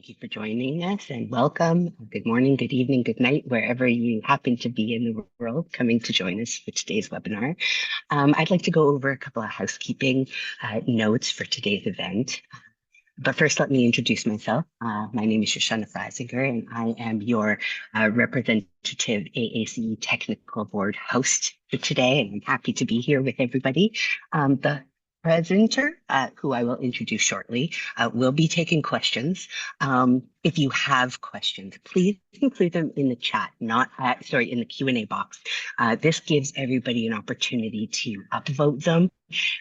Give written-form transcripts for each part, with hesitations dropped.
Thank you for joining us and welcome. Good morning, good evening, good night, wherever you happen to be in the world coming to join us for today's webinar. I'd like to go over a couple of housekeeping notes for today's event. But first, let me introduce myself. My name is Shoshana Freisinger, and I am your representative AACE Technical Board host for today, and I'm happy to be here with everybody. The presenter, who I will introduce shortly, will be taking questions. If you have questions, please include them in the chat, in the Q&A box. This gives everybody an opportunity to upvote them,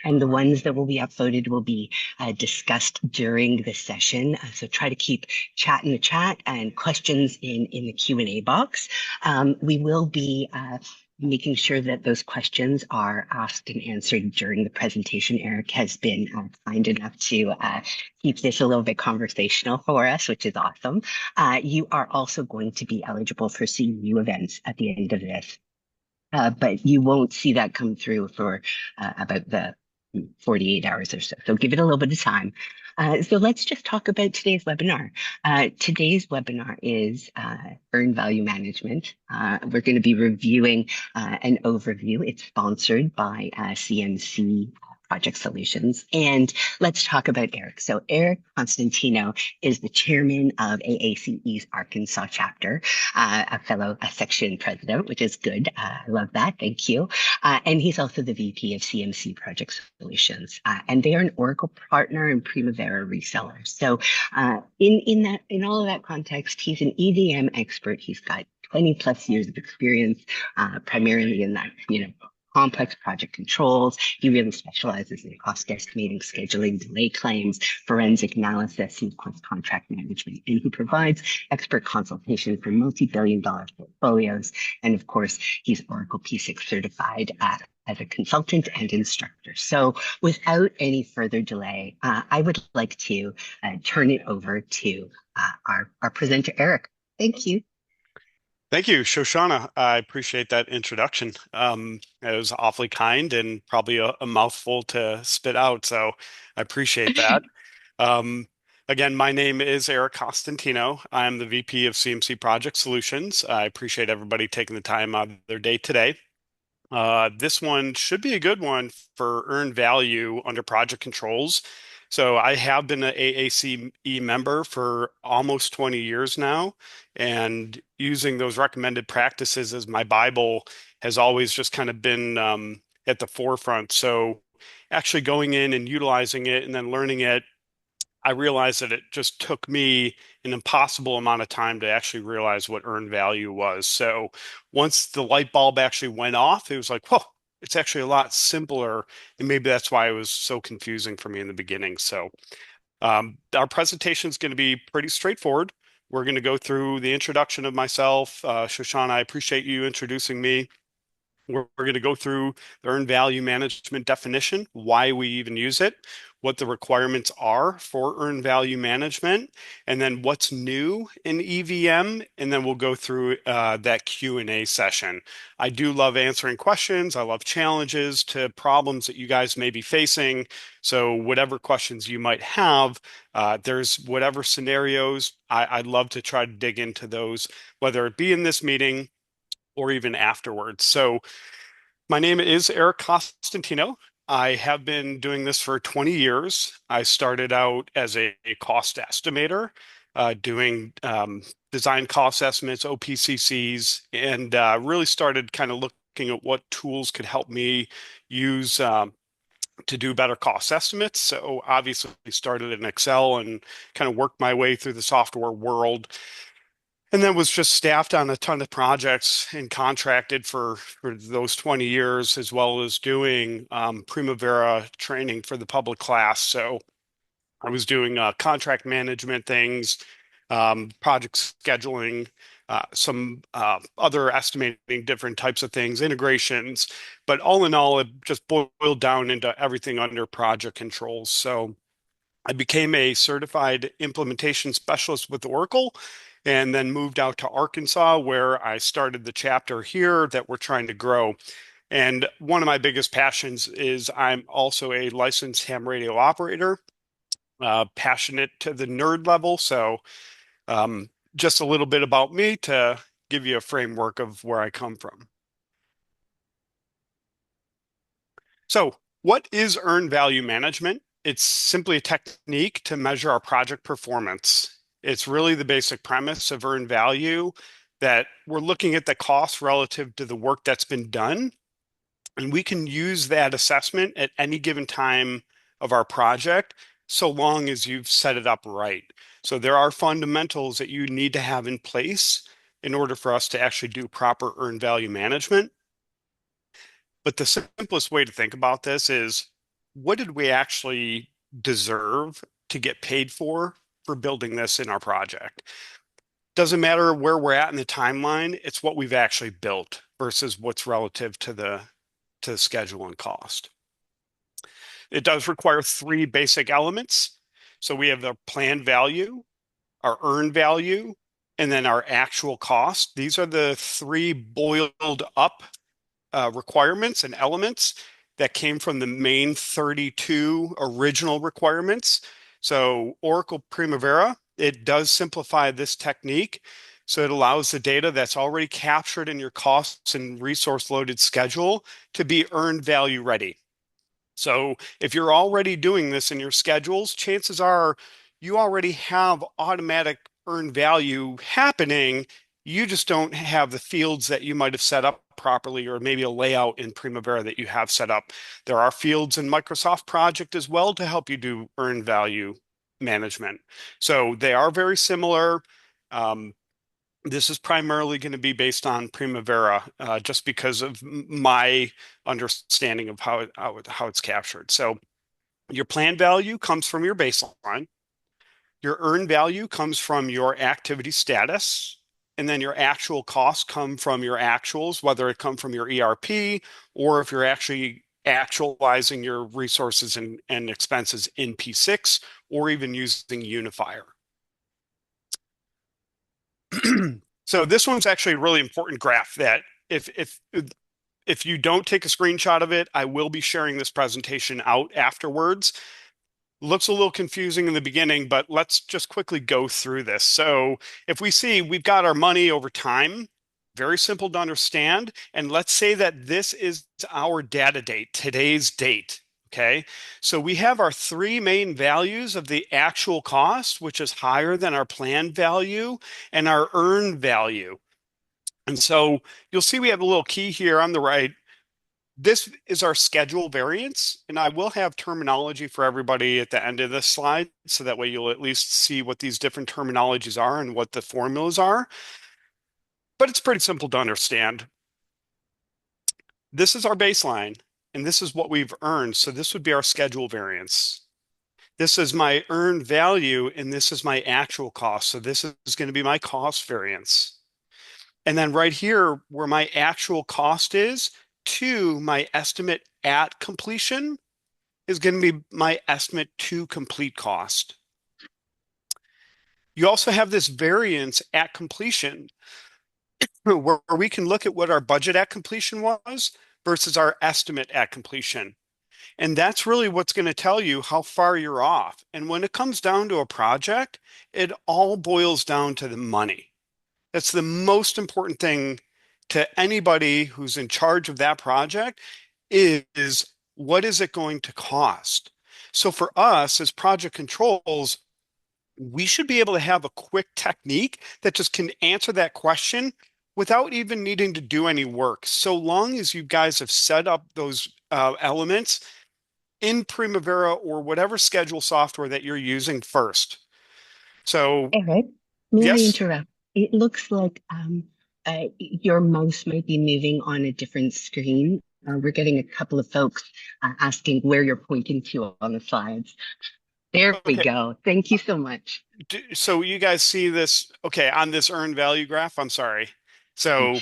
and the ones that will be upvoted will be discussed during the session. So try to keep chat in the chat and questions in the Q&A box. We will be making sure that those questions are asked and answered during the presentation. Eric has been kind enough to keep this a little bit conversational for us, which is awesome. You are also going to be eligible for CU events at the end of this. But you won't see that come through for about the 48 hours or so. So give it a little bit of time. So let's just talk about today's webinar. Today's webinar is Earned Value Management. We're going to be reviewing an overview. It's sponsored by CMC Project Solutions. And let's talk about Eric. So Eric Costantino is the chairman of AACE's Arkansas chapter, a section president, which is good. I love that. Thank you. And he's also the VP of CMC Project Solutions. And they are an Oracle partner and Primavera reseller. So in all of that context, he's an EVM expert. He's got 20 plus years of experience, primarily in that, complex project controls. He really specializes in cost estimating, scheduling, delay claims, forensic analysis, and of course, contract management. And he provides expert consultation for multi-billion-dollar portfolios. And of course, he's Oracle P6 certified as a consultant and instructor. So without any further delay, I would like to turn it over to our presenter, Eric. Thank you. Thank you, Shoshana. I appreciate that introduction. It was awfully kind and probably a mouthful to spit out, so I appreciate that. Again, my name is Eric Costantino. I'm the VP of CMC Project Solutions. I appreciate everybody taking the time out of their day today. This one should be a good one for earned value under project controls. So I have been an AACE member for almost 20 years now, and using those recommended practices as my Bible has always just kind of been at the forefront. So actually going in and utilizing it and then learning it, I realized that it just took me an impossible amount of time to actually realize what earned value was. So once the light bulb actually went off, it was like, whoa, it's actually a lot simpler. And maybe that's why it was so confusing for me in the beginning. So our presentation is going to be pretty straightforward. We're going to go through the introduction of myself. Shoshana, I appreciate you introducing me. We're going to go through the earned value management definition, why we even use it, what the requirements are for earned value management, and then what's new in EVM, and then we'll go through that Q&A session. I do love answering questions. I love challenges to problems that you guys may be facing. So whatever questions you might have, there's whatever scenarios, I'd love to try to dig into those, whether it be in this meeting or even afterwards. So my name is Eric Costantino. I have been doing this for 20 years. I started out as a cost estimator, doing design cost estimates, OPCCs, and really started kind of looking at what tools could help me use to do better cost estimates. So obviously started in Excel and kind of worked my way through the software world. And then was just staffed on a ton of projects and contracted for those 20 years, as well as doing Primavera training for the public class. So I was doing contract management things, project scheduling, some other estimating different types of things, integrations. But all in all, it just boiled down into everything under project controls. So I became a certified implementation specialist with Oracle and then moved out to Arkansas, where I started the chapter here that we're trying to grow. And one of my biggest passions is I'm also a licensed ham radio operator. passionate to the nerd level. So just a little bit about me to give you a framework of where I come from. So what is earned value management? It's simply a technique to measure our project performance. It's really the basic premise of earned value, that we're looking at the cost relative to the work that's been done. And we can use that assessment at any given time of our project, so long as you've set it up right. So there are fundamentals that you need to have in place in order for us to actually do proper earned value management. But the simplest way to think about this is, what did we actually deserve to get paid for building this in our project? Doesn't matter where we're at in the timeline, it's what we've actually built versus what's relative to the schedule and cost. It does require three basic elements. So we have the planned value, our earned value, and then our actual cost. These are the three boiled up requirements and elements that came from the main 32 original requirements. So Oracle Primavera, it does simplify this technique. So it allows the data that's already captured in your costs and resource loaded schedule to be earned value ready. So if you're already doing this in your schedules, chances are you already have automatic earned value happening. You just don't have the fields that you might have set up properly, or maybe a layout in Primavera that you have set up. There are fields in Microsoft Project as well to help you do earned value management. So they are very similar. This is primarily going to be based on Primavera, just because of my understanding of how it's captured. So your planned value comes from your baseline. Your earned value comes from your activity status. And then your actual costs come from your actuals, whether it come from your ERP or if you're actually actualizing your resources and expenses in P6 or even using Unifier. So this one's actually a really important graph that if you don't take a screenshot of it, I will be sharing this presentation out afterwards. Looks a little confusing in the beginning, but let's just quickly go through this. So if we see we've got our money over time, very simple to understand. And let's say that this is our data date, today's date. Okay, so we have our three main values of the actual cost, which is higher than our planned value, and our earned value. And so you'll see we have a little key here on the right. This is our schedule variance, and I will have terminology for everybody at the end of this slide, so that way you'll at least see what these different terminologies are and what the formulas are. But it's pretty simple to understand. This is our baseline, and this is what we've earned. So this would be our schedule variance. This is my earned value, and this is my actual cost. So this is going to be my cost variance. And then right here, where my actual cost is to my estimate at completion, is going to be my estimate to complete cost. You also have this variance at completion, where we can look at what our budget at completion was versus our estimate at completion. And that's really what's going to tell you how far you're off. And when it comes down to a project, it all boils down to the money. That's the most important thing to anybody who's in charge of that project, is what is it going to cost? So for us as project controls, we should be able to have a quick technique that just can answer that question without even needing to do any work. So long as you guys have set up those elements in Primavera or whatever schedule software that you're using first. So Eric, may I yes. interrupt? It looks like your mouse might be moving on a different screen. We're getting a couple of folks asking where you're pointing to on the slides. There we Okay. go. Thank you so much. So you guys see this, okay, on this earned value graph? I'm sorry. So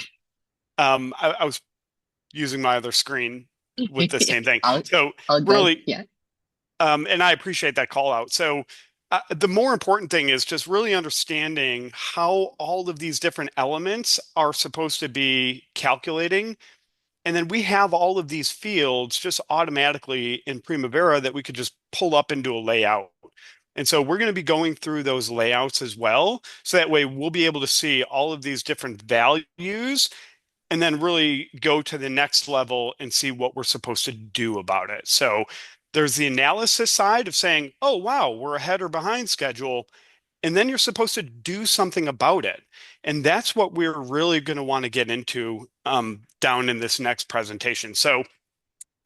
I was using my other screen with the same thing. all, So all good. really, Yeah. and I appreciate that call out. So the more important thing is just really understanding how all of these different elements are supposed to be calculating. And then we have all of these fields just automatically in Primavera that we could just pull up into a layout. And so we're going to be going through those layouts as well. So that way we'll be able to see all of these different values and then really go to the next level and see what we're supposed to do about it. So there's the analysis side of saying, oh, wow, we're ahead or behind schedule. And then you're supposed to do something about it. And that's what we're really going to want to get into down in this next presentation. So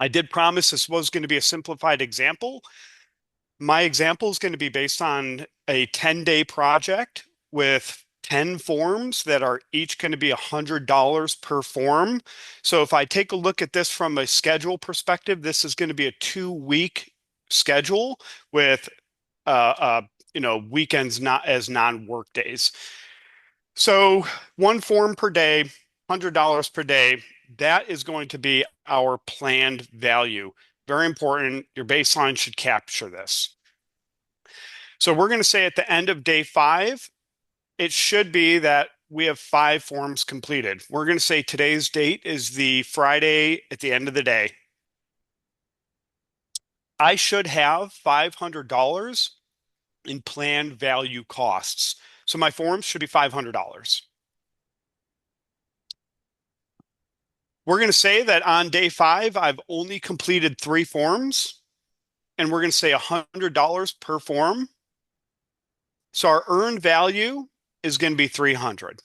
I did promise this was going to be a simplified example. My example is going to be based on a 10-day project with 10 forms that are each going to be $100 per form. So if I take a look at this from a schedule perspective, this is going to be a 2-week schedule with weekends not as non-work days. So one form per day, $100 per day, that is going to be our planned value. Very important. Your baseline should capture this. So we're going to say at the end of day 5, it should be that we have 5 forms completed. We're going to say today's date is the Friday at the end of the day. I should have $500 in planned value costs. So my forms should be $500. We're going to say that on day 5, I've only completed 3 forms, and we're going to say $100 per form. So our earned value is going to be 300.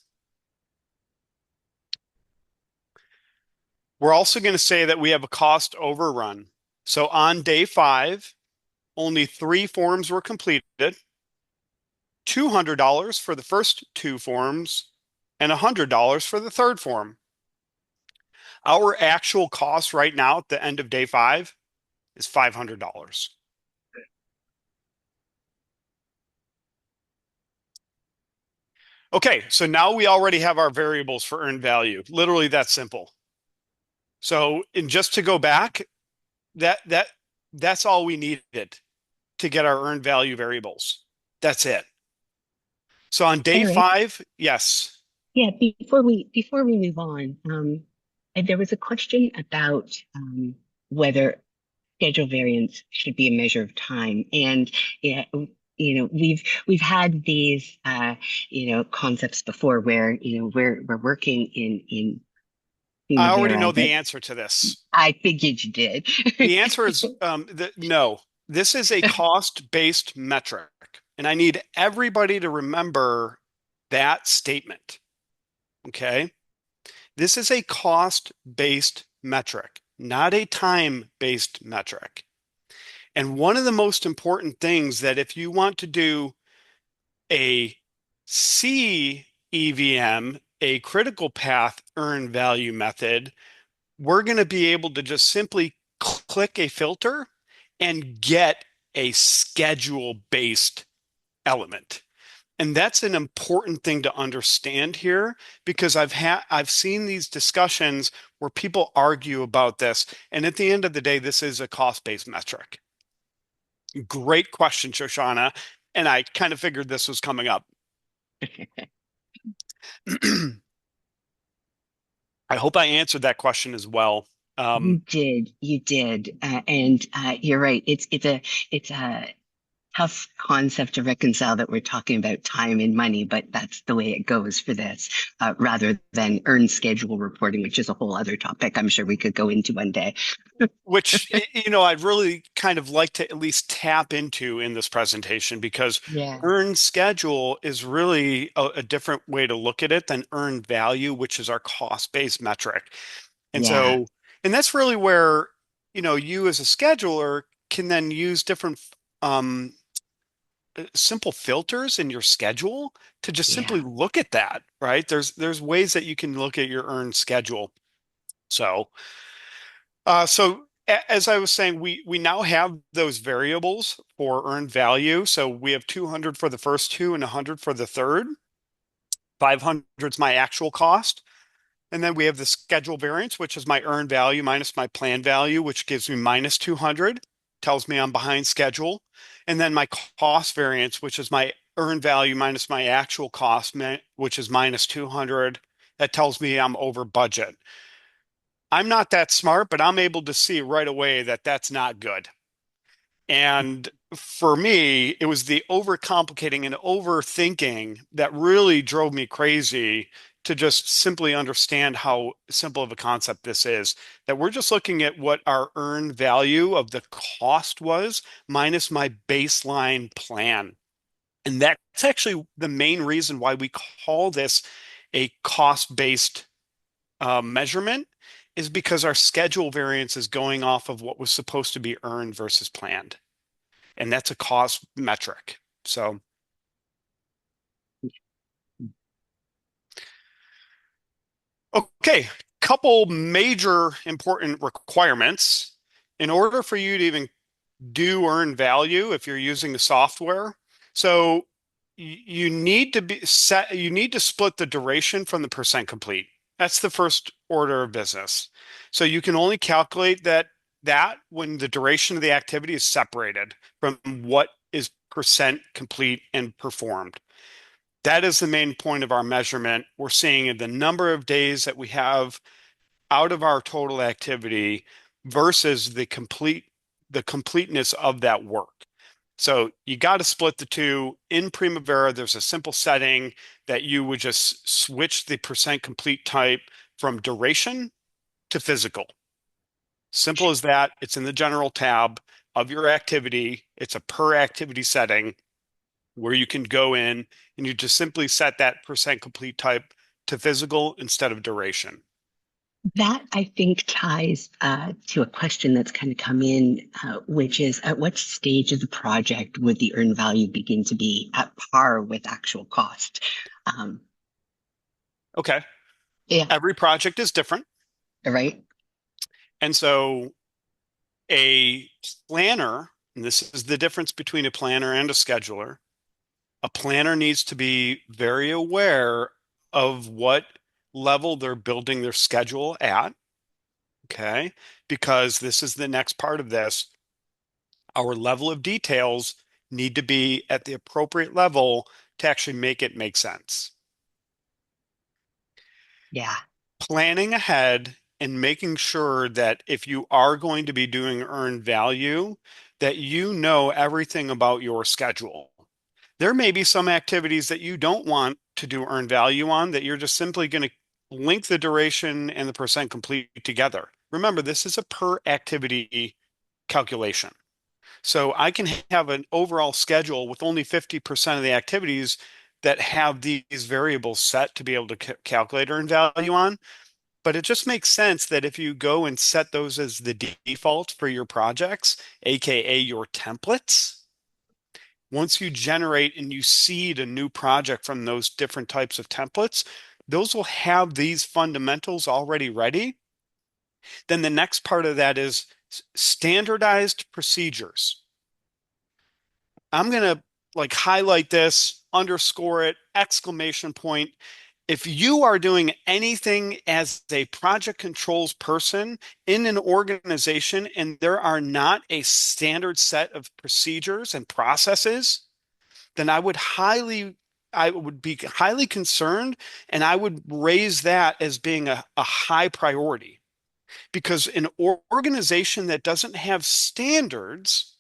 We're also going to say that we have a cost overrun. So on day 5, only 3 forms were completed, $200 for the first 2 forms, and $100 for the third form. Our actual cost right now at the end of day 5 is $500. Okay, so now we already have our variables for earned value. Literally that simple. So, and just to go back, that's all we needed to get our earned value variables. That's it. So on day Eric, 5, yes. yeah, before we move on, and there was a question about whether schedule variance should be a measure of time. And yeah, we've had these concepts before where we're working in I already Primavera, know but the answer to this. I figured you did. The answer is no. This is a cost-based metric, and I need everybody to remember that statement. Okay? This is a cost-based metric, not a time-based metric. And one of the most important things that if you want to do a CEVM, a critical path earn value method, we're going to be able to just simply click a filter and get a schedule-based element. And that's an important thing to understand here because I've seen these discussions where people argue about this, and at the end of the day, this is a cost-based metric. Great question, Shoshana, and I kind of figured this was coming up. I hope I answered that question as well. You did, and you're right. It's a tough concept to reconcile that we're talking about time and money, but that's the way it goes for this, rather than earned schedule reporting, which is a whole other topic I'm sure we could go into one day. Which, I'd really kind of like to at least tap into in this presentation because Yeah, earned schedule is really a different way to look at it than earned value, which is our cost-based metric. And yeah, so, and that's really where, you as a scheduler can then use different um, simple filters in your schedule to just simply yeah. look at that, right? There's ways that you can look at your earned schedule. So, as I was saying, we now have those variables for earned value. So we have 200 for the first 2 and 100 for the third. 500 is my actual cost. And then we have the schedule variance, which is my earned value minus my planned value, which gives me minus 200, tells me I'm behind schedule. And then my cost variance, which is my earned value minus my actual cost, which is minus 200. That tells me I'm over budget. I'm not that smart, but I'm able to see right away that that's not good. And for me, it was the overcomplicating and overthinking that really drove me crazy to just simply understand how simple of a concept this is. That we're just looking at what our earned value of the cost was minus my baseline plan. And that's actually the main reason why we call this a cost-based measurement, is because our schedule variance is going off of what was supposed to be earned versus planned. And that's a cost metric. So, okay, couple major important requirements. In order for you to even do earn value if you're using the software. So you need to be set, you need to split the duration from the percent complete. That's the first order of business. So you can only calculate that when the duration of the activity is separated from what is percent complete and performed. That is the main point of our measurement. We're seeing the number of days that we have out of our total activity versus the completeness of that work. So you got to split the two. In Primavera, there's a simple setting that you would just switch the percent complete type from duration to physical. Simple as that. It's in the general tab of your activity. It's a per activity setting where you can go in and you just simply set that percent complete type to physical instead of duration. That I think ties to a question that's kind of come in, which is at what stage of the project would the earned value begin to be at par with actual cost? Um, Okay. yeah, Every project is different. right. And so a planner, and this is the difference between a planner and a scheduler, a planner needs to be very aware of what level they're building their schedule at. Okay. Because this is the next part of this. Our level of details need to be at the appropriate level to actually make it make sense. Yeah, Planning ahead and making sure that if you are going to be doing earned value, that you know everything about your schedule. There may be some activities that you don't want to do earned value on that you're just simply going to link the duration and the percent complete together. Remember, this is a per activity calculation. So I can have an overall schedule with only 50% of the activities that have these variables set to be able to calculate earned value on. But it just makes sense that if you go and set those as the default for your projects, AKA your templates, once you generate and you seed a new project from those different types of templates, those will have these fundamentals already ready. Then the next part of that is standardized procedures. I'm going to like highlight this, underscore it, exclamation point. If you are doing anything as a project controls person in an organization and there are not a standard set of procedures and processes, then I would be highly concerned and I would raise that as being a high priority because an organization that doesn't have standards,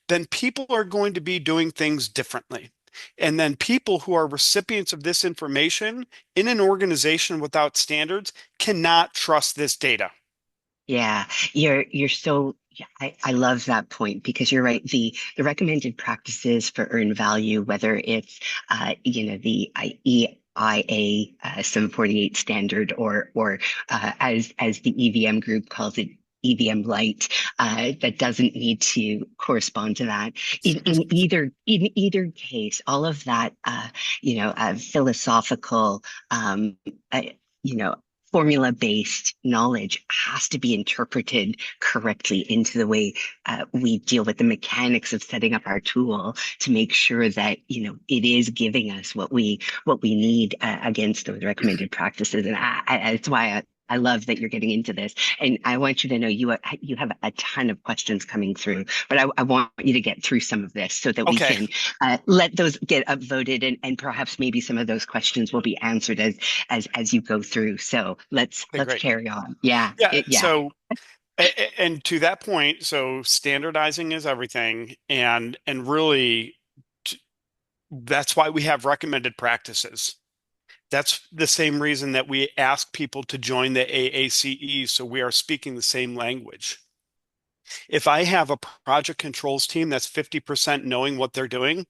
then people are going to be doing things differently. And then people who are recipients of this information in an organization without standards cannot trust this data. yeah. You're so. Yeah, I love that point because you're right. The recommended practices for earned value, whether it's the EIA 748 standard or as the EVM group calls it, EVM light, that doesn't need to correspond to that. In either case, all of that philosophical uh, you know formula based knowledge has to be interpreted correctly into the way we deal with the mechanics of setting up our tool to make sure that it is giving us what we need against those recommended practices. And that's why I love that you're getting into this, and I want you to know you have a ton of questions coming through, but I want you to get through some of this so that we Okay. can let those get upvoted, and perhaps maybe some of those questions will be answered as you go through. So let's Okay, let's great. carry on. Yeah, Yeah. yeah, So And to that point, so standardizing is everything, and really that's why we have recommended practices. That's the same reason that we ask people to join the AACE, so we are speaking the same language. If I have a project controls team that's 50% knowing what they're doing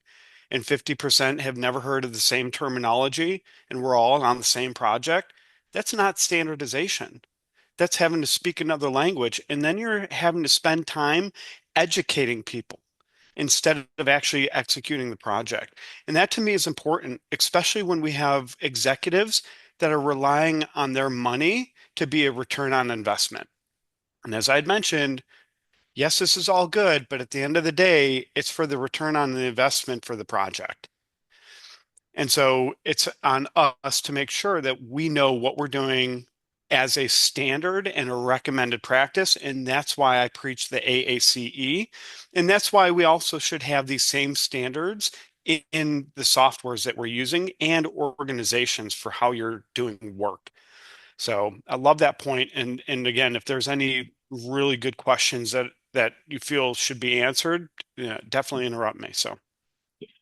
and 50% have never heard of the same terminology, and we're all on the same project, that's not standardization. That's having to speak another language. And then you're having to spend time educating people instead of actually executing the project. And that to me is important, especially when we have executives that are relying on their money to be a return on investment. And as I had mentioned, yes, this is all good, but at the end of the day, it's for the return on the investment for the project. And so it's on us to make sure that we know what we're doing as a standard and a recommended practice. And that's why I preach the AACE. And that's why we also should have these same standards in the softwares that we're using and organizations for how you're doing work. So I love that point. And again, if there's any really good questions that you feel should be answered, definitely interrupt me. So.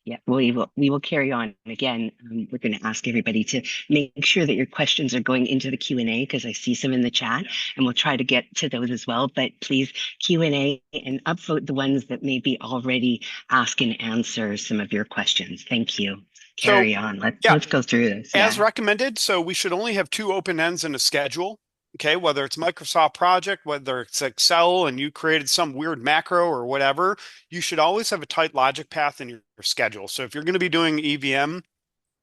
Yeah, we will carry on. Again, we're going to ask everybody to make sure that your questions are going into the Q&A because I see some in the chat, and we'll try to get to those as well. But please Q&A and upvote the ones that maybe already ask and answer some of your questions. Thank you. So Carry on. Let's yeah, let's go through this. as Yeah. recommended, so we should only have two open ends in a schedule. Okay, whether it's Microsoft Project, whether it's Excel and you created some weird macro or whatever, you should always have a tight logic path in your schedule. So if you're going to be doing EVM,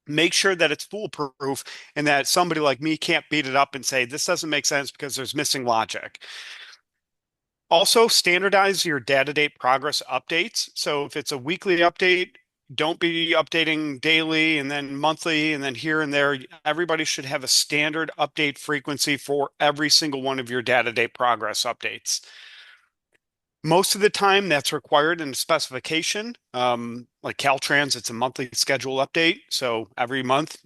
make sure that it's foolproof and that somebody like me can't beat it up and say, this doesn't make sense because there's missing logic. Also, standardize your data date progress updates. So if it's a weekly update, don't be updating daily and then monthly and then here and there. Everybody should have a standard update frequency for every single one of your data date progress updates. Most of the time, that's required in a specification. Like Caltrans, it's a monthly schedule update. So every month,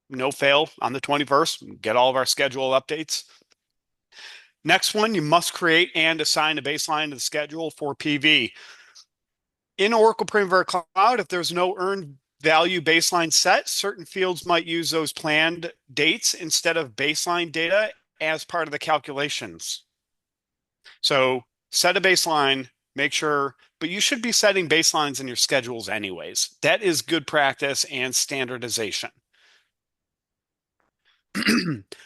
no fail on the 21st, get all of our schedule updates. Next one, you must create and assign a baseline to the schedule for PV. In Oracle Primavera Cloud, if there's no earned value baseline set, certain fields might use those planned dates instead of baseline data as part of the calculations. So set a baseline, make sure, but you should be setting baselines in your schedules anyways. That is good practice and standardization.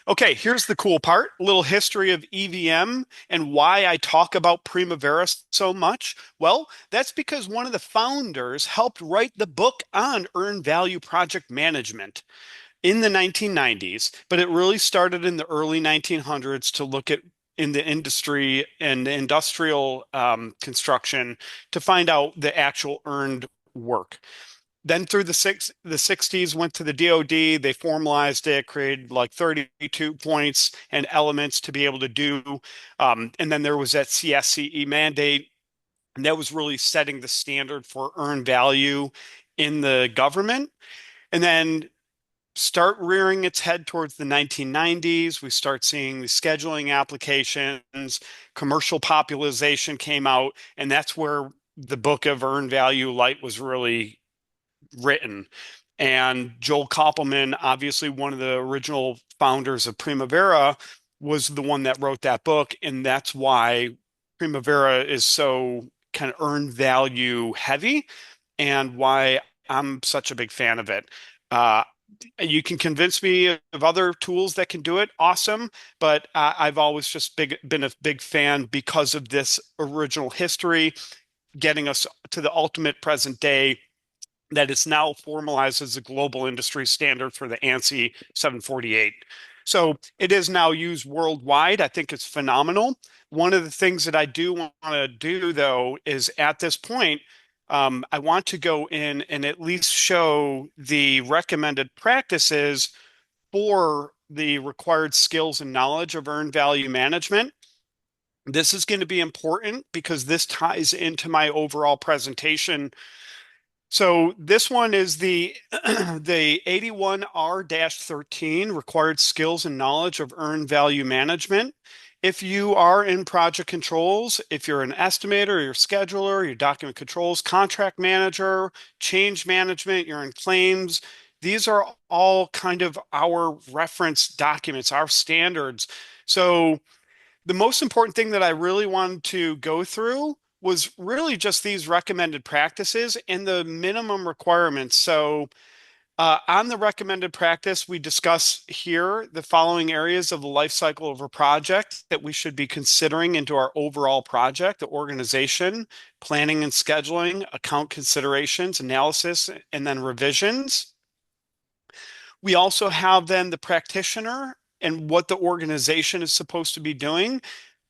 Okay, here's the cool part, a little history of EVM and why I talk about Primavera so much. Well, that's because one of the founders helped write the book on earned value project management in the 1990s, but it really started in the early 1900s to look at in the industry and the industrial construction to find out the actual earned work. Then through the 60s, went to the DoD. They formalized it, created like 32 points and elements to be able to do. And then there was that CSCE mandate, and that was really setting the standard for earned value in the government. And then start rearing its head towards the 1990s. We start seeing the scheduling applications, commercial popularization came out, and that's where the book of Earned Value Light was really written. And Joel Koppelman, obviously one of the original founders of Primavera, was the one that wrote that book. And that's why Primavera is so kind of earned value heavy and why I'm such a big fan of it. You can convince me of other tools that can do it. Awesome. But I've always just been a big fan because of this original history, getting us to the ultimate present day that it's now formalized as a global industry standard for the ANSI 748. So it is now used worldwide. I think it's phenomenal. One of the things that I do want to do, though, is at this point, I want to go in and at least show the recommended practices for the required skills and knowledge of earned value management. This is going to be important because this ties into my overall presentation. So this one is the 81R-13 required skills and knowledge of earned value management. If you are in project controls, if you're an estimator, your scheduler, your document controls, contract manager, change management, you're in claims, these are all kind of our reference documents, our standards. So the most important thing that I really wanted to go through was really just these recommended practices and the minimum requirements. So on the recommended practice, we discuss here the following areas of the life cycle of a project that we should be considering into our overall project: the organization, planning and scheduling, account considerations, analysis, and then revisions. We also have then the practitioner and what the organization is supposed to be doing,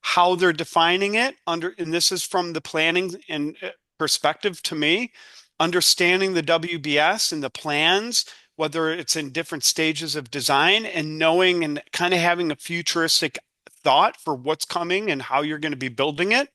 how they're defining it under, and this is from the planning and perspective to me, understanding the WBS and the plans, whether it's in different stages of design, and knowing and kind of having a futuristic thought for what's coming and how you're going to be building it.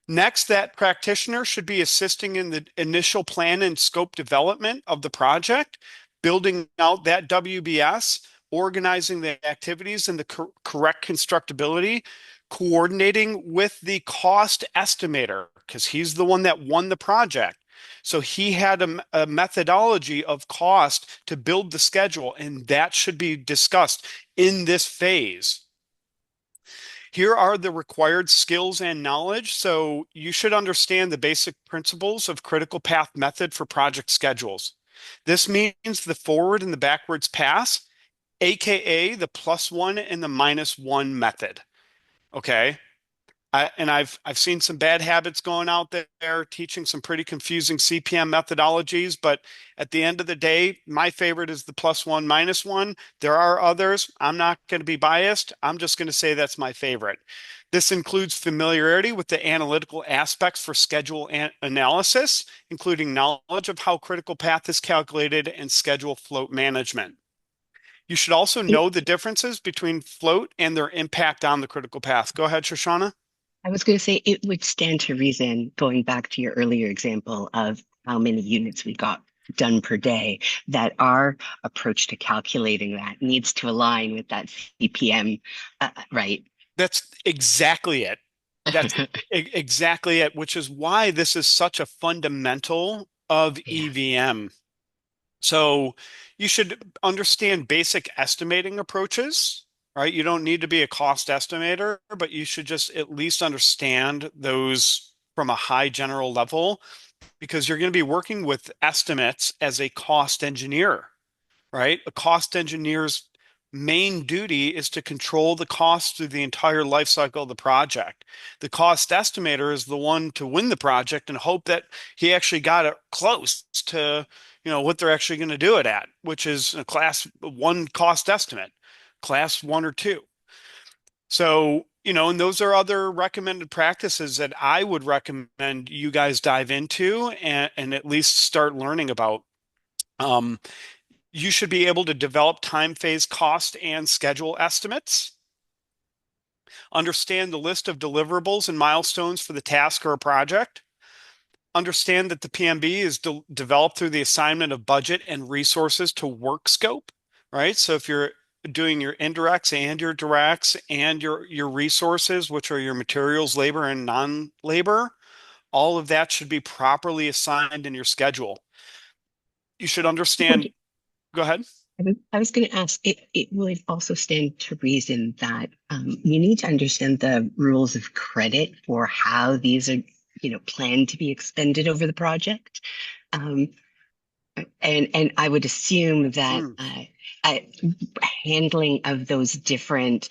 Next, that practitioner should be assisting in the initial plan and scope development of the project, building out that WBS, organizing the activities and the correct constructability, coordinating with the cost estimator, because he's the one that won the project. So he had a methodology of cost to build the schedule, and that should be discussed in this phase. Here are the required skills and knowledge. So you should understand the basic principles of critical path method for project schedules. This means the forward and the backwards pass, AKA the +1 and the -1 method. Okay. I've seen some bad habits going out there, teaching some pretty confusing CPM methodologies, but at the end of the day, my favorite is the +1, -1. There are others. I'm not going to be biased. I'm just going to say that's my favorite. This includes familiarity with the analytical aspects for schedule analysis, including knowledge of how critical path is calculated and schedule float management. You should also know the differences between float and their impact on the critical path. Go ahead, Shoshana. I was going to say it would stand to reason, going back to your earlier example of how many units we got done per day, that our approach to calculating that needs to align with that CPM, right? That's exactly it. That's exactly it, which is why this is such a fundamental of Yeah. EVM. So you should understand basic estimating approaches, right? You don't need to be a cost estimator, but you should just at least understand those from a high general level, because you're going to be working with estimates as a cost engineer, right? A cost engineer's main duty is to control the cost through the entire life cycle of the project. The cost estimator is the one to win the project and hope that he actually got it close to, what they're actually going to do it at, which is a class 1 cost estimate, class 1 or 2. So, and those are other recommended practices that I would recommend you guys dive into and at least start learning about. You should be able to develop time phase cost and schedule estimates, understand the list of deliverables and milestones for the task or a project, understand that the PMB is developed through the assignment of budget and resources to work scope, right? So if you're doing your indirects and your directs and your resources, which are your materials, labor, and non-labor, all of that should be properly assigned in your schedule. You should understand. Go ahead. I was going to ask, it would also stand to reason that you need to understand the rules of credit for how these are, planned to be expended over the project. And I would assume that handling of those different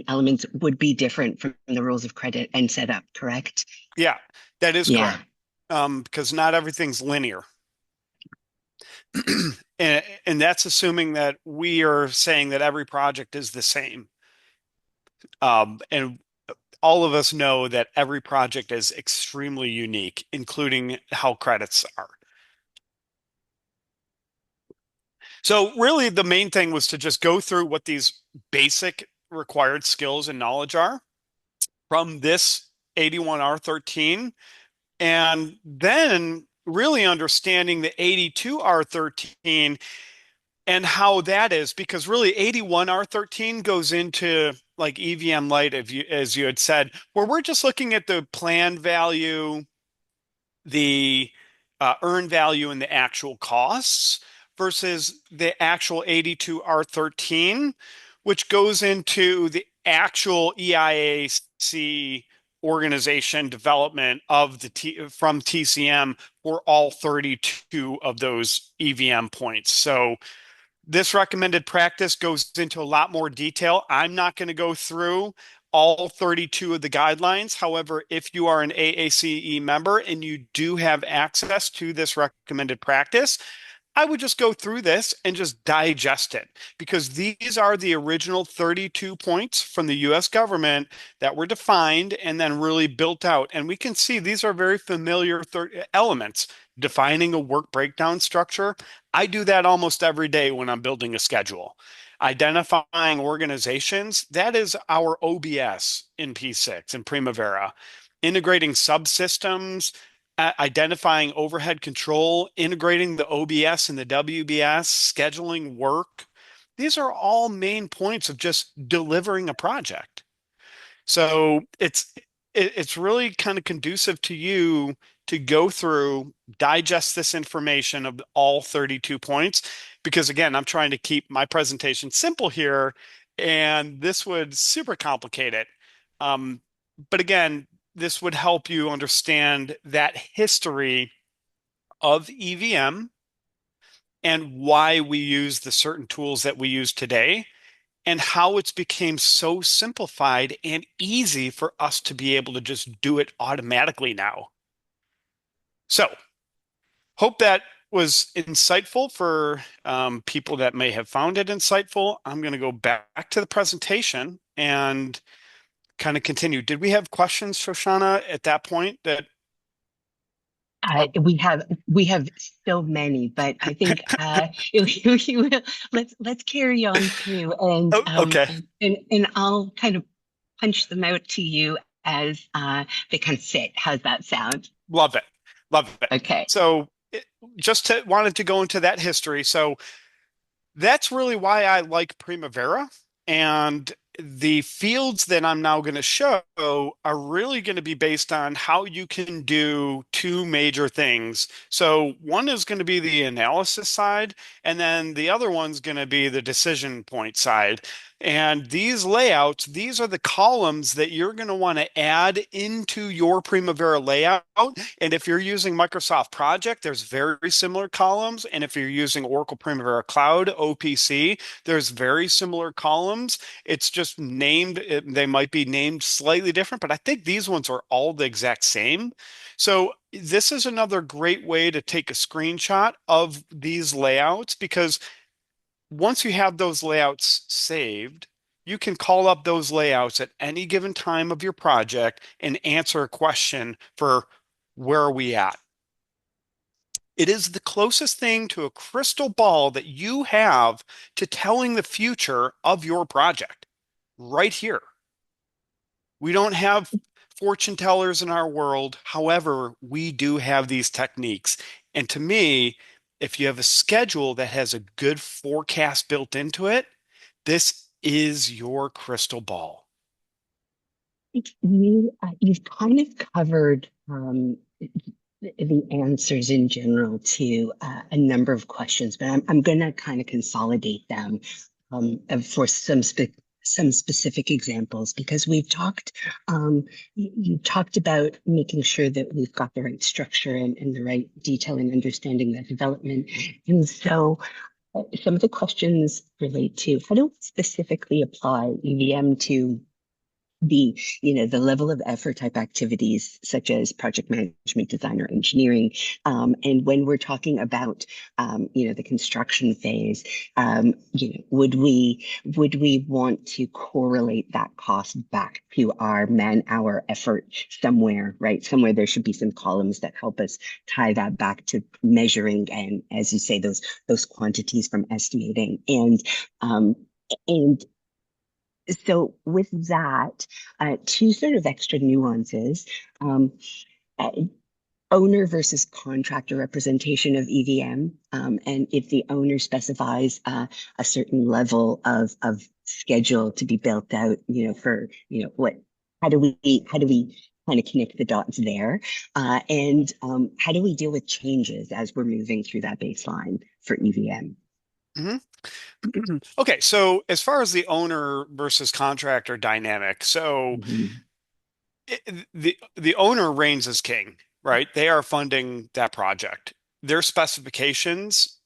elements would be different from the rules of credit and setup, correct? Yeah, that is Yeah. correct. Because not everything's linear. And that's assuming that we are saying that every project is the same. And all of us know that every project is extremely unique, including how credits are. So really the main thing was to just go through what these basic required skills and knowledge are from this 81R13, and then really understanding the 82R13 and how that is, because really 81R13 goes into like EVM Lite, as you had said, where we're just looking at the planned value, the earned value, and the actual costs versus the actual 82R13, which goes into the actual EIAC organization development of from TCM for all 32 of those EVM points. So this recommended practice goes into a lot more detail. I'm not going to go through all 32 of the guidelines. However, if you are an AACE member and you do have access to this recommended practice, I would just go through this and just digest it, because these are the original 32 points from the US government that were defined and then really built out. And we can see these are very familiar elements. Defining a work breakdown structure. I do that almost every day when I'm building a schedule. Identifying organizations, that is our OBS in P6 and Primavera. Integrating subsystems, identifying overhead control, integrating the OBS and the WBS, scheduling work. These are all main points of just delivering a project. So it's really kind of conducive to you to go through, digest this information of all 32 points, because again, I'm trying to keep my presentation simple here, and this would super complicate it. But again, this would help you understand that history of EVM and why we use the certain tools that we use today, and how it's became so simplified and easy for us to be able to just do it automatically now. So, hope that was insightful for people that may have found it insightful. I'm going to go back to the presentation and kind of continue. Did we have questions, Shoshana, at that point that are We have so many, but I think let's carry on through, oh, okay. and I'll kind of punch them out to you as they kind of sit. How's that sound? Love it. Love it. Okay. So wanted to go into that history. So that's really why I like Primavera. And the fields that I'm now going to show are really going to be based on how you can do two major things. So one is going to be the analysis side, and then the other one's going to be the decision point side. And these layouts, these are the columns that you're going to want to add into your Primavera layout. And if you're using Microsoft Project, there's very similar columns. And if you're using Oracle Primavera Cloud, OPC, there's very similar columns. It's just named, they might be named slightly different, but I think these ones are all the exact same. So this is another great way to take a screenshot of these layouts, because once you have those layouts saved, you can call up those layouts at any given time of your project and answer a question for where are we at. It is the closest thing to a crystal ball that you have to telling the future of your project right here. We don't have fortune tellers in our world. However, we do have these techniques. And to me, if you have a schedule that has a good forecast built into it, this is your crystal ball. You've kind of covered the answers in general to a number of questions, but I'm going to kind of consolidate them for some specific examples, because we've talked, you talked about making sure that we've got the right structure and the right detail and understanding that development. And so some of the questions relate to how do we specifically apply EVM to the level of effort type activities such as project management, design, or engineering. And when we're talking about the construction phase, would we want to correlate that cost back to our man hour effort somewhere, right? Somewhere there should be some columns that help us tie that back to measuring, and as you say, those quantities from estimating. And so with that, two sort of extra nuances. Um, uh, owner versus contractor representation of EVM. And if the owner specifies a certain level of schedule to be built out, for, what, how do we kind of connect the dots there? And how do we deal with changes as we're moving through that baseline for EVM? Mhm. Okay, so as far as the owner versus contractor dynamic, so Mhm. the owner reigns as king, right? They are funding that project. Their specifications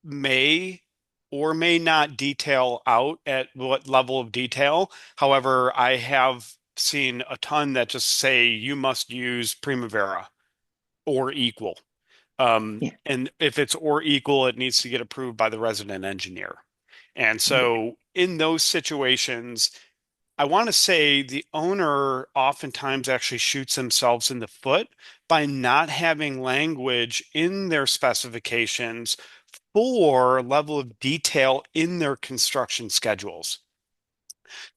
may or may not detail out at what level of detail. However, I have seen a ton that just say you must use Primavera or equal. Yeah, And if it's or equal, it needs to get approved by the resident engineer. And right, so in those situations, I want to say the owner oftentimes actually shoots themselves in the foot by not having language in their specifications for level of detail in their construction schedules.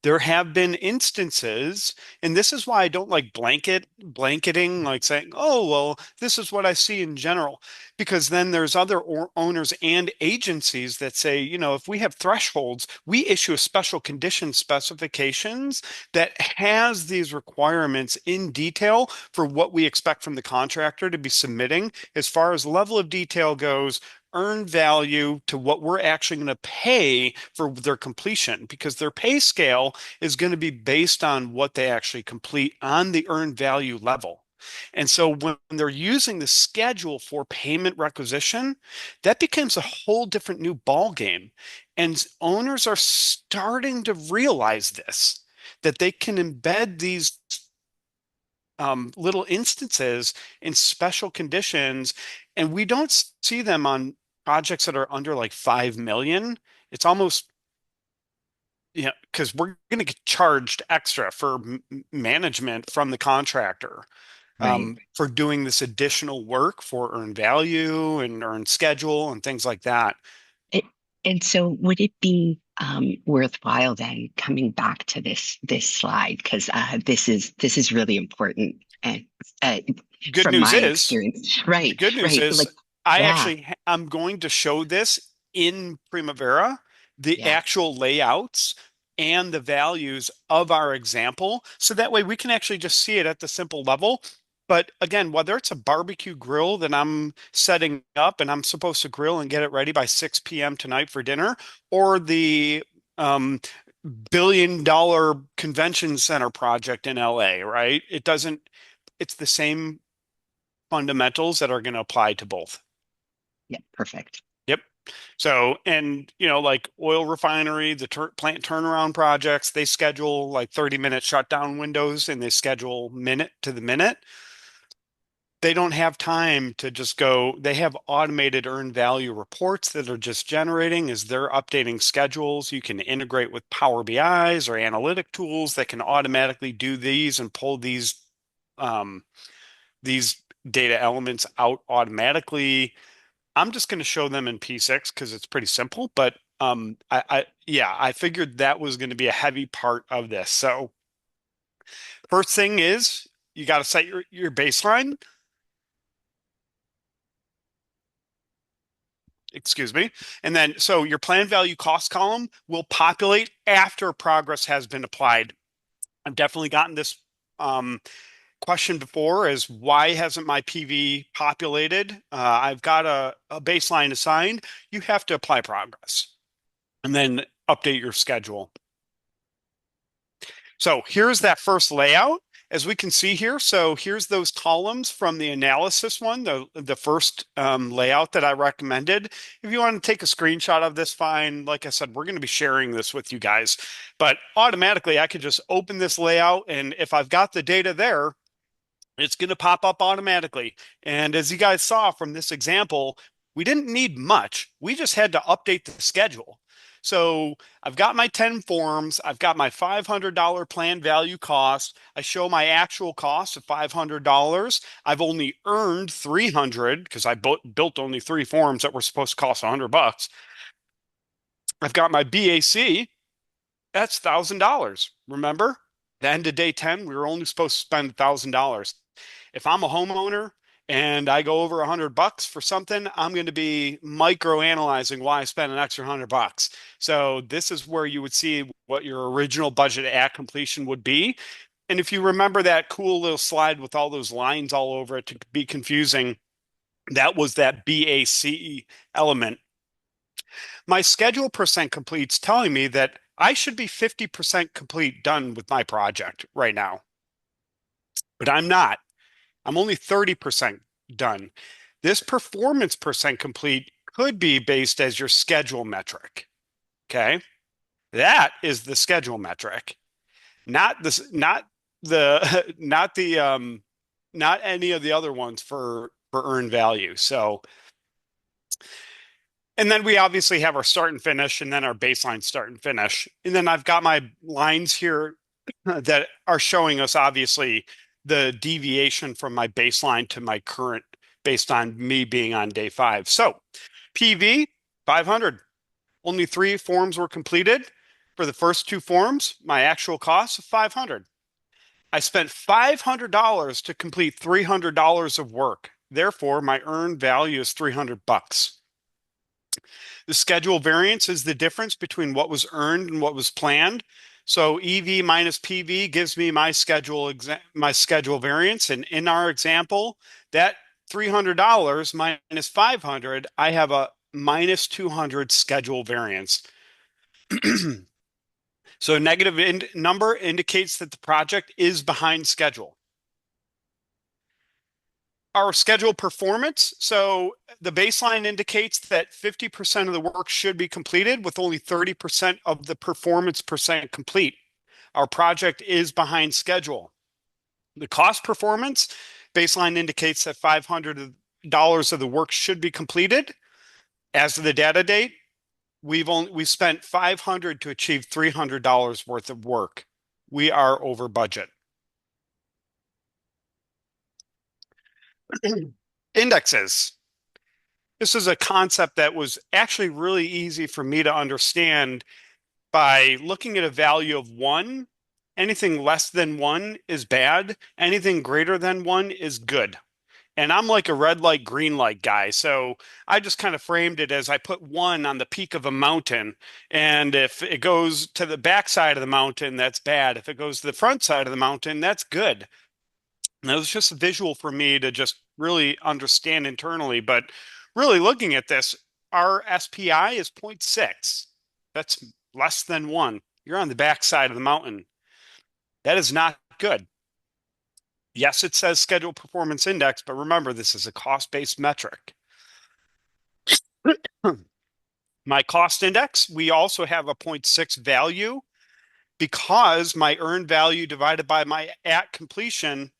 There have been instances, and this is why I don't like blanketing, like saying, oh, well, this is what I see in general, because then there's other owners and agencies that say, if we have thresholds, we issue a special condition specifications that has these requirements in detail for what we expect from the contractor to be submitting as far as level of detail goes, earned value to what we're actually going to pay for their completion because their pay scale is going to be based on what they actually complete on the earned value level. And so when they're using the schedule for payment requisition, that becomes a whole different new ball game. And owners are starting to realize this, that they can embed these little instances in special conditions, and we don't see them on projects that are under like 5 million. It's almost, because we're going to get charged extra for management from the contractor right. for doing this additional work for earned value and earned schedule and things like that. It, and so would it be worthwhile then coming back to this slide because this is really important and uh, Good from news my is, experience. the Right, good news right. is Like, yeah, I'm going to show this in Primavera, the yeah, actual layouts and the values of our example. So that way we can actually just see it at the simple level. But again, whether it's a barbecue grill that I'm setting up and I'm supposed to grill and get it ready by 6 p.m. tonight for dinner, or the um, billion-dollar convention center project in LA, right? It's the same fundamentals that are going to apply to both. yeah. Perfect. Yep. So, and like oil refinery, the plant turnaround projects, they schedule like 30-minute shutdown windows and they schedule minute to the minute. They don't have time to just go, they have automated earned value reports that are just generating as they're updating schedules. You can integrate with Power BIs or analytic tools that can automatically do these and pull um, these data elements out automatically. I'm just going to show them in P6 because it's pretty simple, but yeah, I figured that was going to be a heavy part of this. So first thing is you got to set your baseline. Excuse me. And then so your plan value cost column will populate after progress has been applied. I've definitely gotten this um, question before is why hasn't my PV populated? I've got a baseline assigned. You have to apply progress and then update your schedule. So here's that first layout. As we can see here, so here's those columns from the analysis one, the first layout that I recommended. If you want to take a screenshot of this, fine. Like I said, we're going to be sharing this with you guys. But automatically, I could just open this layout, and if I've got the data there, it's going to pop up automatically. And as you guys saw from this example, we didn't need much. We just had to update the schedule. So I've got my 10 forms. I've got my $500 plan value cost. I show my actual cost of $500. I've only earned 300 because I built only 3 forms that were supposed to cost $100. I've got my BAC. That's $1,000. Remember, the end of day 10, we were only supposed to spend $1,000. If I'm a homeowner and I go over $100 for something, I'm going to be micro analyzing why I spent an extra $100. So this is where you would see what your original budget at completion would be. And if you remember that cool little slide with all those lines all over it to be confusing, that was that BACE element. My schedule percent complete's telling me that I should be 50% complete done with my project right now, but I'm not. I'm only 30% done. This performance percent complete could be based as your schedule metric. Okay. That is the schedule metric, not this, not the, not any of the other ones for earned value. So, and then we obviously have our start and finish, and then our baseline start and finish. And then I've got my lines here that are showing us obviously the deviation from my baseline to my current based on me being on day 5. So PV 500. Only 3 forms were completed. For the first 2 forms, my actual cost of 500. I spent $500 to complete $300 of work. Therefore, my earned value is $300. The schedule variance is the difference between what was earned and what was planned. So EV minus PV gives me my schedule variance. And in our example, that $300 minus 500, I have a minus 200 schedule variance. So a negative number indicates that the project is behind schedule. Our schedule performance. So the baseline indicates that 50% of the work should be completed with only 30% of the performance percent complete. Our project is behind schedule. The cost performance baseline indicates that $500 of the work should be completed. As of the data date, we spent $500 to achieve $300 worth of work. We are over budget. Indexes. This is a concept that was actually really easy for me to understand by looking at a value of 1. Anything less than 1 is bad. Anything greater than 1 is good. And I'm like a red light, green light guy. So I just kind of framed it as I put 1 on the peak of a mountain. And if it goes to the back side of the mountain, that's bad. If it goes to the front side of the mountain, that's good. And it was just a visual for me to just really understand internally. But really looking at this, our SPI is 0.6. That's less than 1. You're on the back side of the mountain. That is not good. Yes, it says schedule performance index, but remember, this is a cost-based metric. My cost index, we also have a 0.6 value because my earned value divided by my at completion,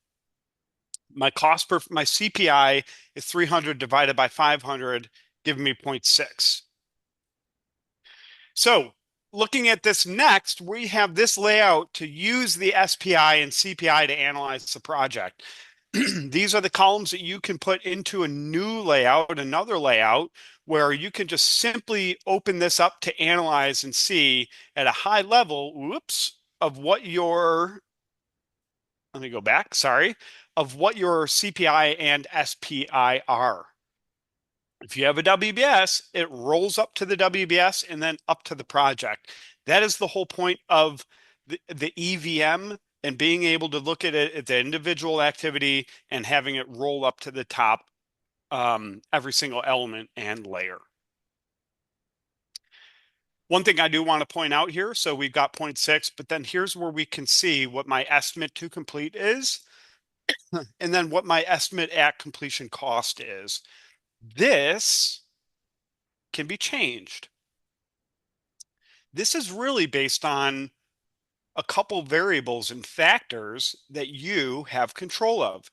my CPI is 300 divided by 500, giving me 0.6. So looking at this next, we have this layout to use the SPI and CPI to analyze the project. These are the columns that you can put into a new layout, another layout, where you can just simply open this up to analyze and see at a high level, of what your, let me go back, sorry, of what your CPI and SPI are. If you have a WBS, it rolls up to the WBS and then up to the project. That is the whole point of the EVM and being able to look at it at the individual activity and having it roll up to the top, every single element and layer. One thing I do want to point out here, so we've got 0.6, but then here's where we can see what my estimate to complete is, and then what my estimate at completion cost is. This can be changed. This is really based on a couple variables and factors that you have control of.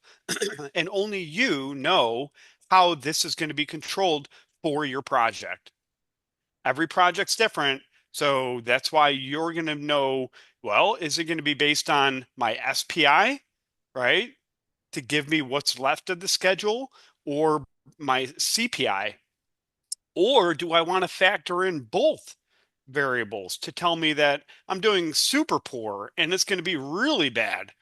And only you know how this is going to be controlled for your project. Every project's different. So that's why you're going to know, well, is it going to be based on my SPI, right? To give me what's left of the schedule, or my CPI? Or do I want to factor in both variables to tell me that I'm doing super poor and it's going to be really bad?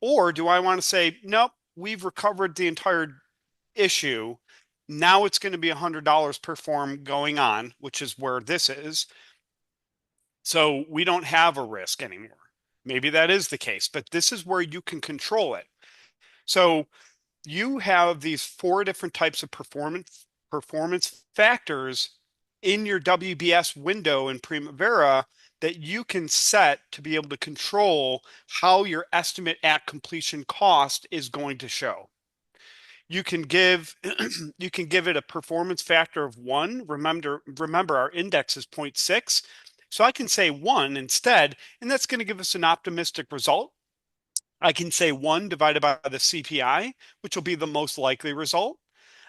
Or do I want to say, nope, we've recovered the entire issue, now it's going to be $100 per form going on, which is where this is. So we don't have a risk anymore. Maybe that is the case, but this is where you can control it. So you have these four different types of performance factors in your WBS window in Primavera that you can set to be able to control how your estimate at completion cost is going to show. You can give you can give it a performance factor of 1. Remember our index is 0.6. So I can say 1 instead, and that's going to give us an optimistic result. I can say 1 divided by the CPI, which will be the most likely result.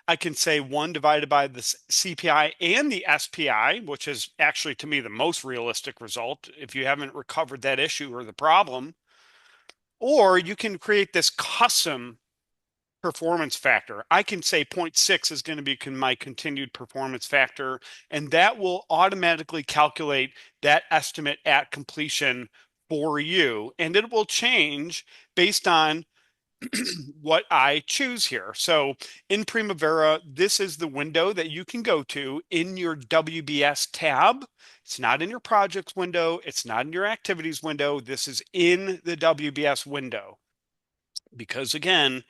I can say 1 divided by the CPI and the SPI, which is actually, to me, the most realistic result if you haven't recovered that issue or the problem. Or you can create this custom performance factor. I can say 0.6 is going to be my continued performance factor, and that will automatically calculate that estimate at completion for you. And it will change based on what I choose here. So in Primavera, this is the window that you can go to in your WBS tab. It's not in your projects window. It's not in your activities window. This is in the WBS window. Because again,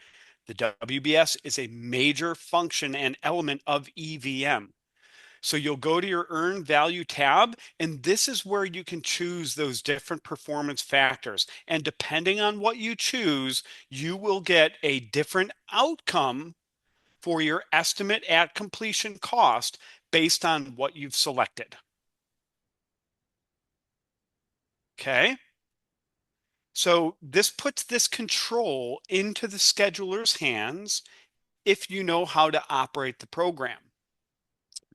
the WBS is a major function and element of EVM. So you'll go to your earn value tab, and this is where you can choose those different performance factors. And depending on what you choose, you will get a different outcome for your estimate at completion cost based on what you've selected. Okay. So this puts this control into the scheduler's hands if you know how to operate the program.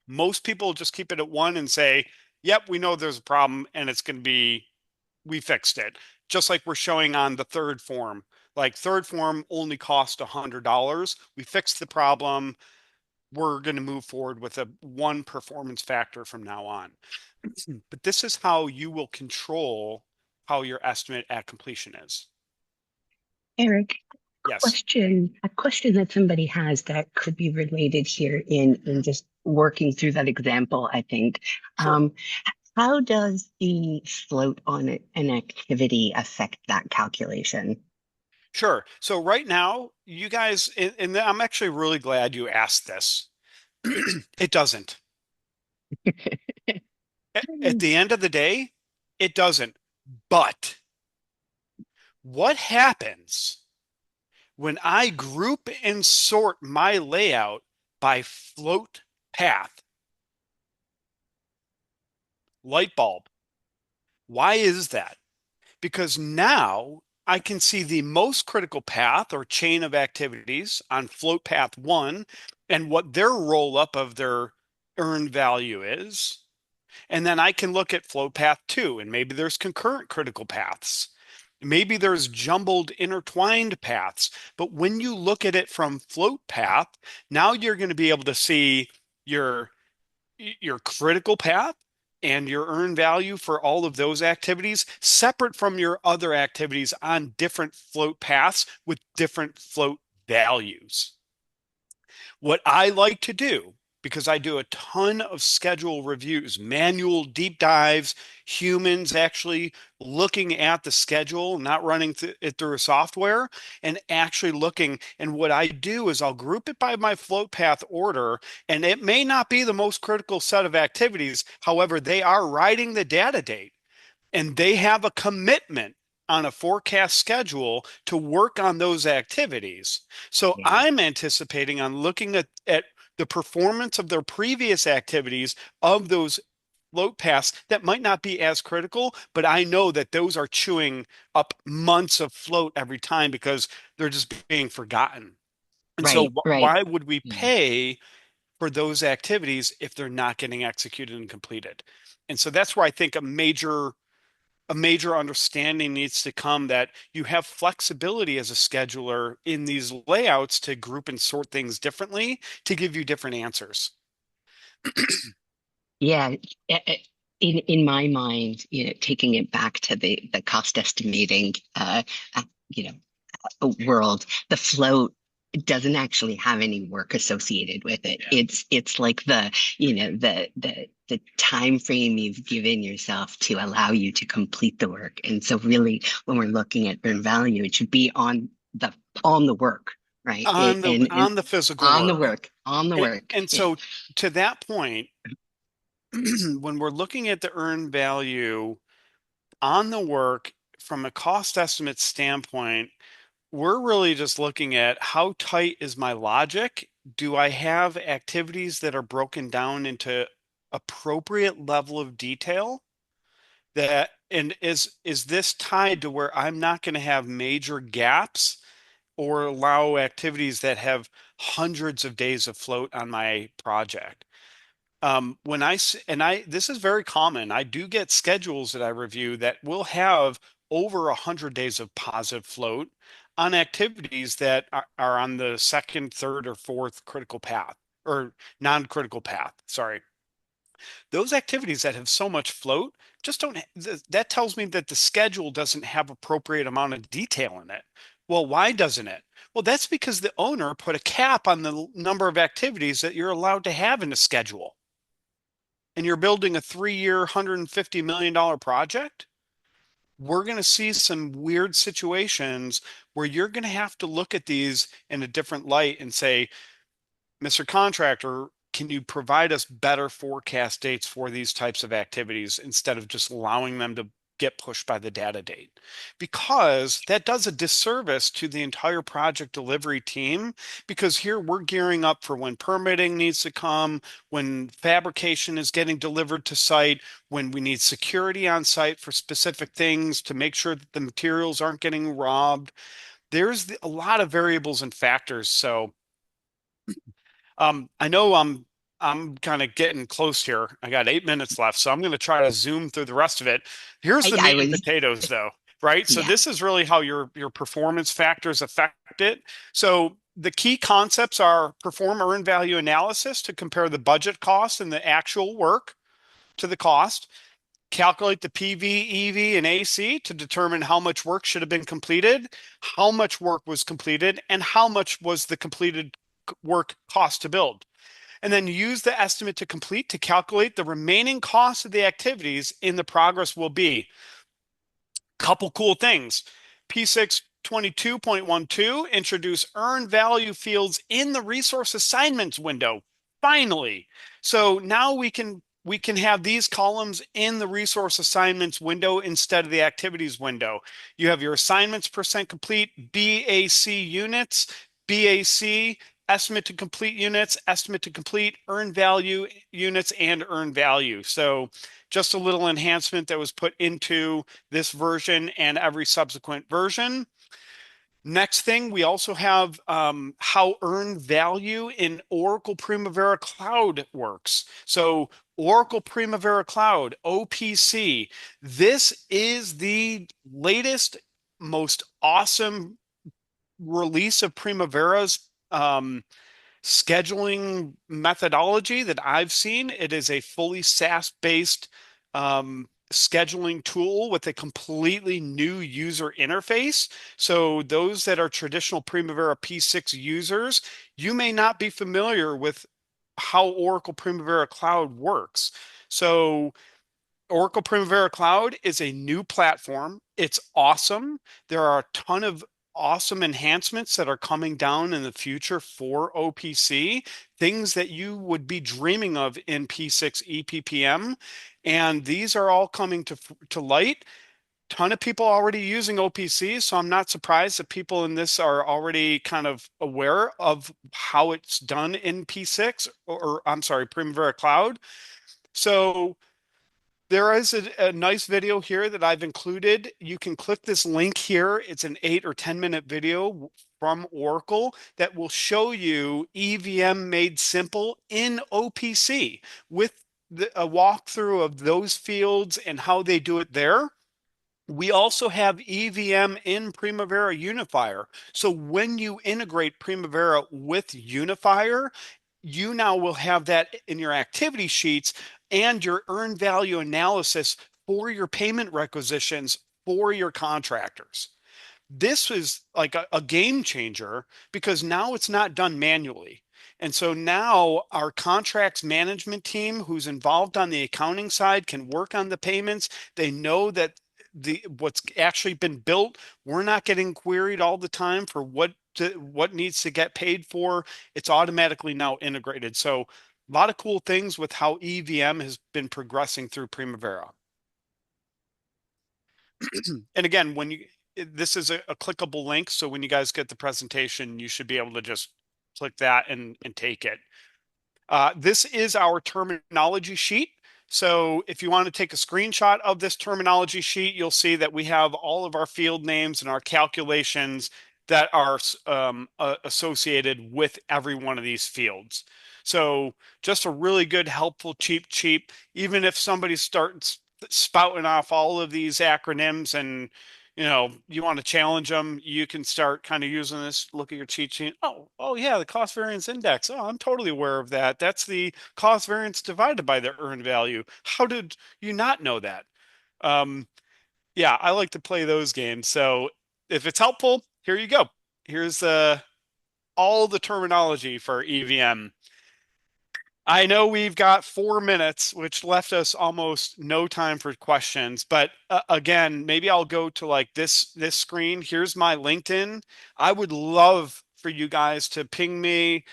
Most people just keep it at 1 and say, yep, we know there's a problem and it's going to be, we fixed it. Just like we're showing on the third form. Like third form only cost $100. We fixed the problem. We're going to move forward with a 1 performance factor from now on. But this is how you will control how your estimate at completion is. Eric, Yes. a question that somebody has that could be related here in just working through that example, I think. Sure. How does the float on an activity affect that calculation? Sure. So right now, you guys, and I'm actually really glad you asked this. It doesn't. At the end of the day, it doesn't. But what happens when I group and sort my layout by float path? Light bulb. Why is that? Because now I can see the most critical path or chain of activities on float path 1 and what their roll up of their earned value is. And then I can look at float path 2, and maybe there's concurrent critical paths. Maybe there's jumbled intertwined paths. But when you look at it from float path, now you're going to be able to see your critical path and your earned value for all of those activities separate from your other activities on different float paths with different float values. What I like to do, because I do a ton of schedule reviews, manual deep dives, humans actually looking at the schedule, not running it through a software, and actually looking. And what I do is I'll group it by my float path order, and it may not be the most critical set of activities. However, they are writing the data date and they have a commitment on a forecast schedule to work on those activities. So Yeah. I'm anticipating on looking at the performance of their previous activities of those float paths that might not be as critical, but I know that those are chewing up months of float every time because they're just being forgotten. And so Right, right. why would we Yeah. pay for those activities if they're not getting executed and completed? And so that's where I think a major understanding needs to come that you have flexibility as a scheduler in these layouts to group and sort things differently to give you different answers. Yeah, in my mind, taking it back to the cost estimating, you know, world, the float it doesn't actually have any work associated with it. Yeah. It's like the time frame you've given yourself to allow you to complete the work. And so really when we're looking at earned value, it should be on the work, right? And On the physical on the work. work, on the work. And so to that point, when we're looking at the earned value on the work from a cost estimate standpoint, we're really just looking at how tight is my logic? Do I have activities that are broken down into appropriate level of detail? That and is this tied to where I'm not going to have major gaps or allow activities that have hundreds of days of float on my project? When this is very common. I do get schedules that I review that will have over 100 days of positive float on activities that are on the second, third, or fourth critical path or non-critical path. Sorry. Those activities that have so much float just don't, that tells me that the schedule doesn't have appropriate amount of detail in it. Well, why doesn't it? Well, that's because the owner put a cap on the number of activities that you're allowed to have in a schedule. And you're building a 3-year, $150 million project, we're going to see some weird situations where you're going to have to look at these in a different light and say, Mr. Contractor, can you provide us better forecast dates for these types of activities instead of just allowing them to get pushed by the data date? Because that does a disservice to the entire project delivery team, because here we're gearing up for when permitting needs to come, when fabrication is getting delivered to site, when we need security on site for specific things to make sure that the materials aren't getting robbed. There's a lot of variables and factors. So I know I'm kind of getting close here. I got 8 minutes left, so I'm going to try to zoom through the rest of it. Here's the I meat and was, potatoes, though, right? So yeah. this is really how your performance factors affect it. So the key concepts are perform earned value analysis to compare the budget cost and the actual work to the cost. Calculate the PV, EV, and AC to determine how much work should have been completed, how much work was completed, and how much was the completed work cost to build. And then use the estimate to complete to calculate the remaining cost of the activities in the progress will be. Couple cool things. P6 22.12 introduce earned value fields in the resource assignments window. Finally. So now we can have these columns in the resource assignments window instead of the activities window. You have your assignments percent complete, BAC units, BAC, estimate to complete units, estimate to complete, earned value units, and earned value. So just a little enhancement that was put into this version and every subsequent version. Next thing, we also have how earned value in Oracle Primavera Cloud works. So Oracle Primavera Cloud, OPC, this is the latest, most awesome release of Primavera's scheduling methodology that I've seen. It is a fully SaaS-based scheduling tool with a completely new user interface. So those that are traditional Primavera P6 users, you may not be familiar with how Oracle Primavera Cloud works. So Oracle Primavera Cloud is a new platform. It's awesome. There are a ton of awesome enhancements that are coming down in the future for OPC, things that you would be dreaming of in P6 EPPM. And these are all coming to light. Ton of people already using OPC, so I'm not surprised that people in this are already kind of aware of how it's done in P6 or I'm sorry, Primavera Cloud. So there is a nice video here that I've included. You can click this link here. It's an 8 or 10-minute video from Oracle that will show you EVM made simple in OPC with a walkthrough of those fields and how they do it there. We also have EVM in Primavera Unifier. So when you integrate Primavera with Unifier, you now will have that in your activity sheets and your earned value analysis for your payment requisitions for your contractors. This is like a game changer because now it's not done manually. And so now our contracts management team who's involved on the accounting side can work on the payments. They know that the what's actually been built, we're not getting queried all the time for what needs to get paid for. It's automatically now integrated. So a lot of cool things with how EVM has been progressing through Primavera. And again, this is a clickable link, so when you guys get the presentation, you should be able to just click that and take it. This is our terminology sheet. So if you want to take a screenshot of this terminology sheet, you'll see that we have all of our field names and our calculations that are associated with every one of these fields. So just a really good, helpful, cheap, even if somebody starts spouting off all of these acronyms and you want to challenge them, you can start kind of using this. Look at your cheat sheet. Oh yeah, the cost variance index. Oh, I'm totally aware of that. That's the cost variance divided by the earned value. How did you not know that? Um, yeah, I like to play those games. So if it's helpful, here you go. Here's all the terminology for EVM. I know we've got 4 minutes, which left us almost no time for questions. But again, maybe I'll go to like this screen. Here's my LinkedIn. I would love for you guys to ping me,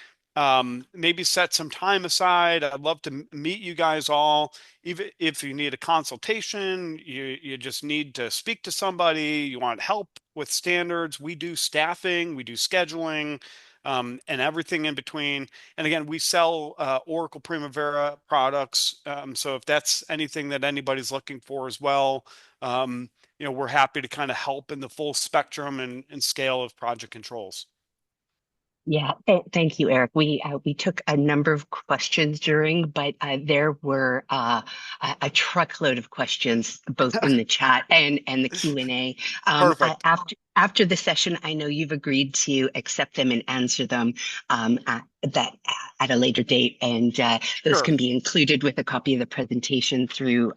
maybe set some time aside. I'd love to meet you guys all. Even if you need a consultation, you just need to speak to somebody, you want help with standards. We do staffing, we do scheduling, and everything in between. And again, we sell Oracle Primavera products. So if that's anything that anybody's looking for as well, we're happy to kind of help in the full spectrum and scale of project controls. Yeah, thank you, Eric. We took a number of questions during, but there were a truckload of questions both in the chat and the Q&A. Perfect. After the session, I know you've agreed to accept them and answer them at a later date, and those Sure. can be included with a copy of the presentation through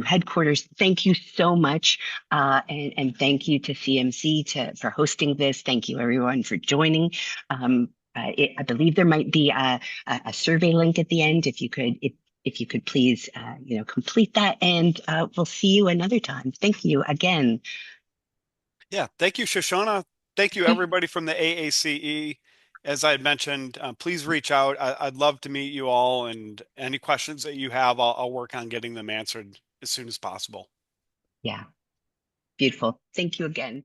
headquarters. Thank you so much, and thank you to CMC for hosting this. Thank you everyone for joining. I believe there might be a survey link at the end. If you could please, complete that, and we'll see you another time. Thank you again. Yeah. Thank you, Shoshana. Thank you, everybody from the AACE. As I had mentioned, please reach out. I'd love to meet you all, and any questions that you have, I'll work on getting them answered as soon as possible. Yeah, beautiful. Thank you again.